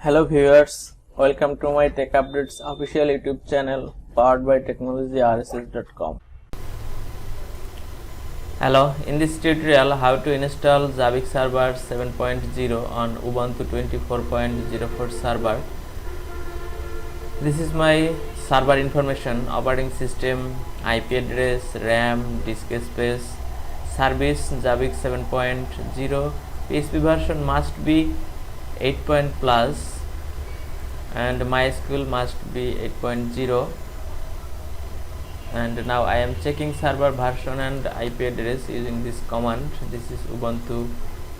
Hello viewers, welcome to my Tech Updates official YouTube channel powered by technologyrss.com. Hello, in this tutorial how to install Zabbix server 7.0 on Ubuntu 24.04 server. This is my server information: operating system, IP address, RAM, disk space, service Zabbix 7.0, PHP version must be 8 plus and MySQL must be 8.0. and now I am checking server version and IP address using this command. This is Ubuntu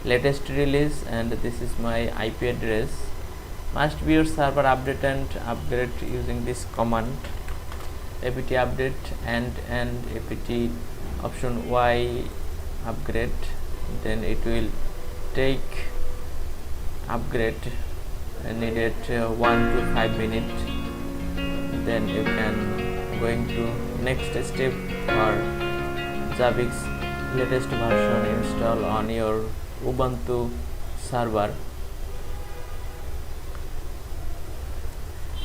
latest release and this is my IP address. Must be your server update and upgrade using this command: apt update and apt option Y upgrade. Then it will take upgrade needed 1 to 5 minutes. Then you can going to next step for Zabbix latest version install on your Ubuntu server.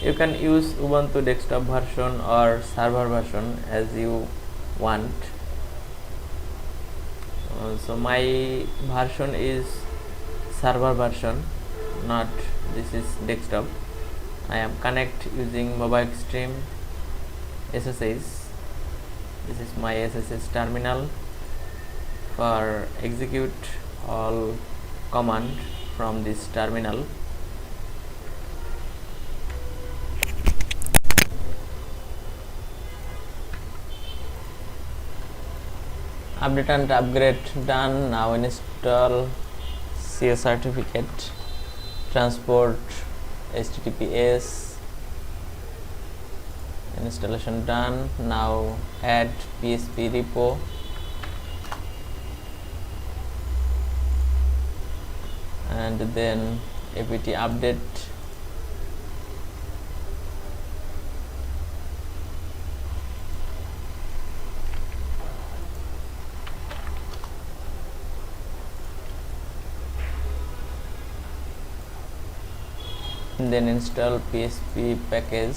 You can use Ubuntu desktop version or server version as you want. So my version is server version, not this is desktop. I am connect using mobile stream SSH. This is my SSH terminal for execute all command from this terminal. Update and upgrade done. Now install CS certificate, transport, HTTPS. Installation done. Now add PHP repo. And then apt update. And then install PHP package.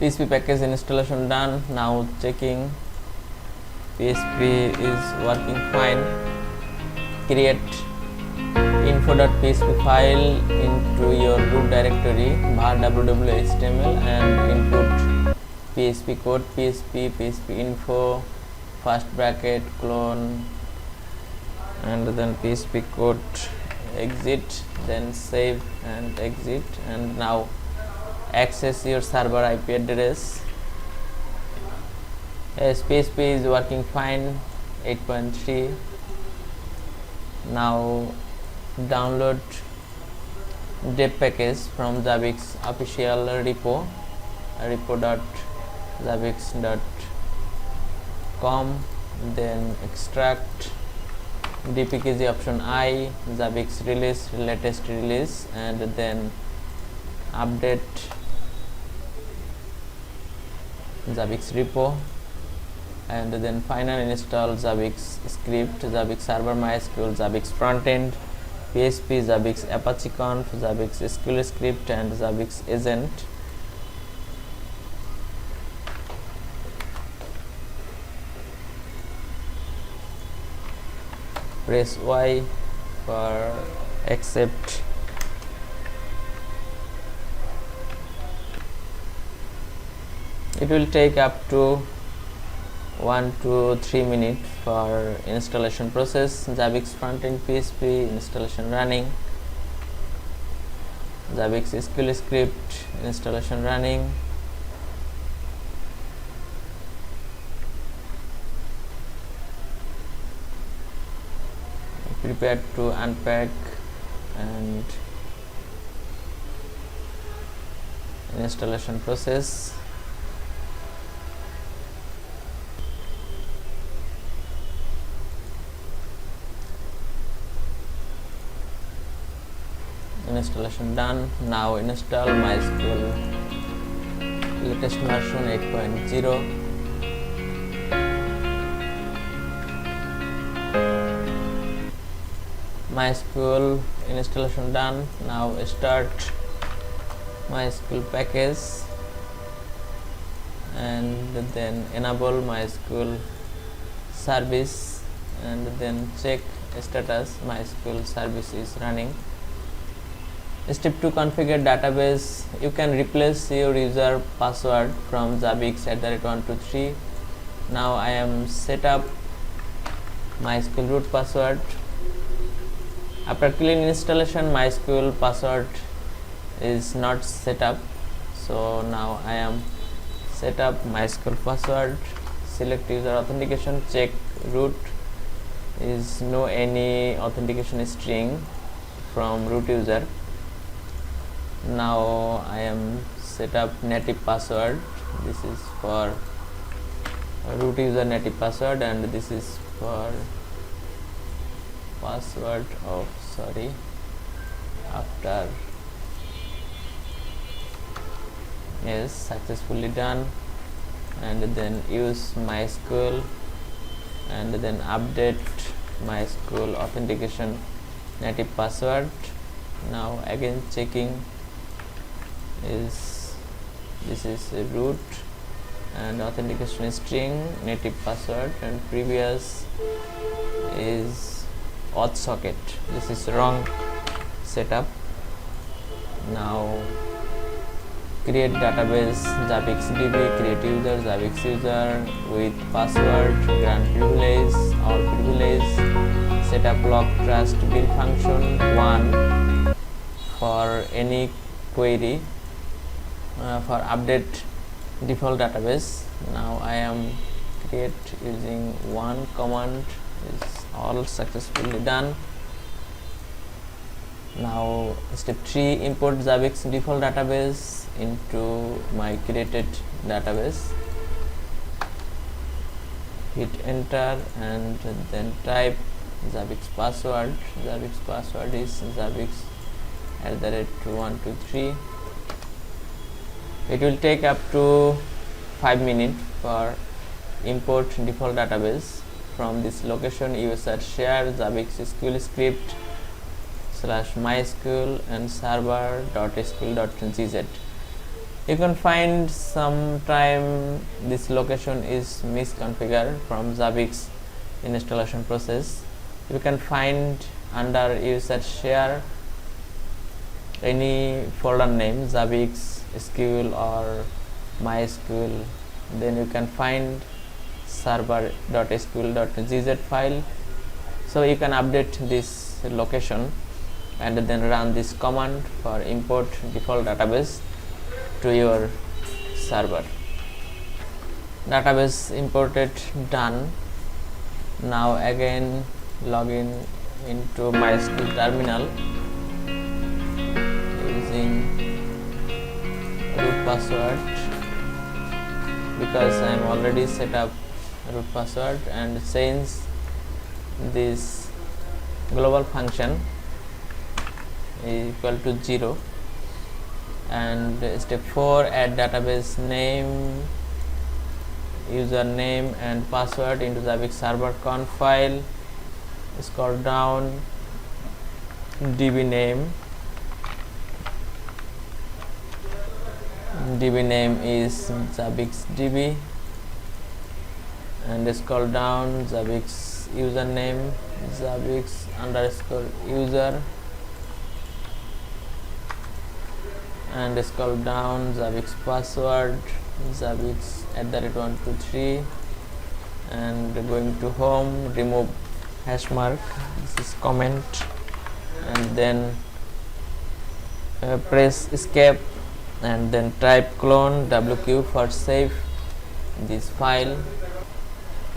PHP package installation done. Now checking PHP is working fine. Create info.php file into your root directory var www.html and input PHP code php info first bracket clone and then PHP code exit, then save and exit. And now access your server IP address. Yes, PHP is working fine, 8.3. Now download dev package from Zabbix official repo, repo.zabbix.com. then extract dpkg option I, Zabbix release, latest release, and then update Zabbix repo, and then final install Zabbix script, Zabbix server MySQL, Zabbix frontend, PHP, Zabbix Apache Conf, Zabbix SQL script, and Zabbix agent. Press Y for accept. It will take up to 1 to 3 minutes for installation process. Zabbix frontend PHP installation running. Zabbix SQL script installation running. Prepare to unpack and installation process. Installation done. Now install MySQL latest version 8.0. MySQL installation done. Now start MySQL package and then enable MySQL service and then check status. MySQL service is running. Step 2, configure database. You can replace your user password from Zabbix @123. Now I am set up MySQL root password. After clean installation, MySQL password is not set up, so now I am set up MySQL password. Select user authentication, check root is no any authentication string from root user. Now I am set up native password. This is for root user native password and this is for password of after. Yes, successfully done. And then use MySQL and then update MySQL authentication native password. Now again checking is this is a root and authentication string native password and previous is auth socket. This is wrong setup. Now create database Zabbix DB, create user Zabbix user with password, grant privilege, all privilege, set up log trust build function 1 for any query for update default database. Now I am create using one command is all successfully done. Now step 3, import Zabbix default database into my created database. Hit enter and then type Zabbix password. Zabbix password is Zabbix @123. It will take up to 5 minutes for import default database. From this location you search share Zabbix SQL script /mysql and server.sql.gz. You can find sometime this location is misconfigured from Zabbix installation process. You can find under user share any folder name Zabbix SQL or MySQL, then you can find server.sql.gz file. So you can update this location and then run this command for import default database to your server. Database imported done. Now again login into MySQL terminal using root password because I am already set up root password and change this global function equal to 0. And step 4, add database name, username and password into Zabbix server conf file. Scroll down, DB name is Zabbix DB, and scroll down Zabbix username Zabbix _user, and scroll down Zabbix password Zabbix @123, and going to home, remove hash mark, this is comment, and then press escape and then type clone WQ for save this file.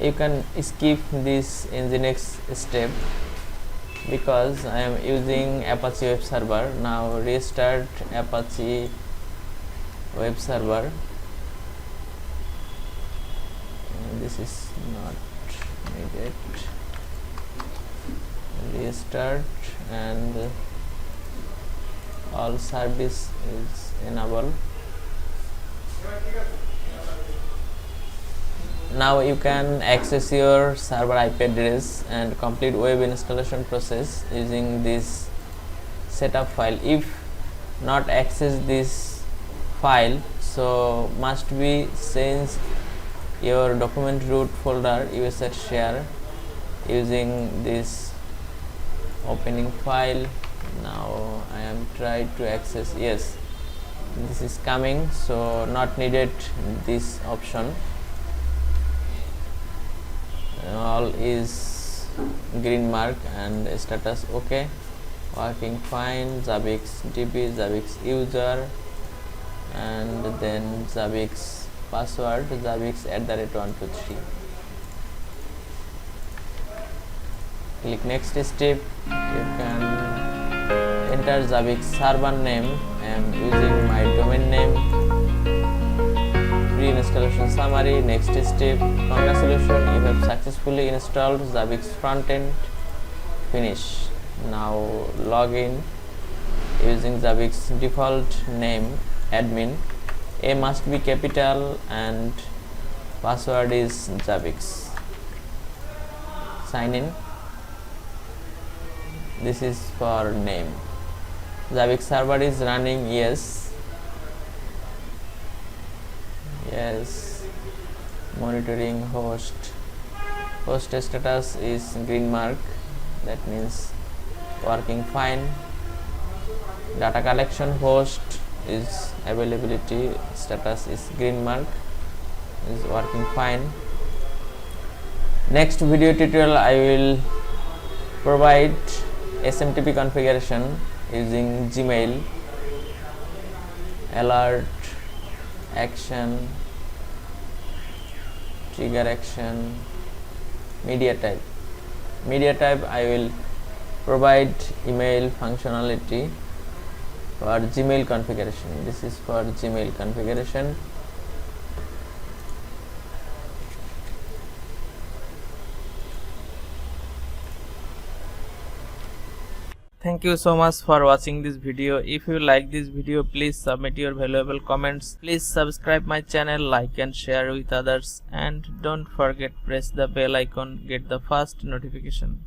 You can skip this Nginx step because I am using Apache web server. Now restart Apache web server. This is not needed. Restart and all service is enabled. Now you can access your server IP address and complete web installation process using this setup file. If not access this file, so must be change your document root folder user share using this opening file. Now I am trying to access. Yes, this is coming, so not needed this option. All is green mark and status okay, working fine. Zabbix db, Zabbix user, and then Zabbix password, Zabbix@123. Click next step. You can enter Zabbix server name. I am using my domain name. Pre-installation summary. Next step. Congratulations, you have successfully installed Zabbix frontend. Finish. Now log in using Zabbix default name admin. A must be capital and password is Zabbix. Sign in. This is for name. Zabbix server is running. Yes. Monitoring host. Host status is green mark. That means working fine. Data collection host is availability status is green mark, is working fine. Next video tutorial I will provide SMTP configuration using Gmail, alert, action, trigger action, media type. Media type I will provide email functionality for Gmail configuration. This is for Gmail configuration. Thank you so much for watching this video. If you like this video, please submit your valuable comments. Please subscribe my channel, like and share with others, and don't forget press the bell icon, get the first notification.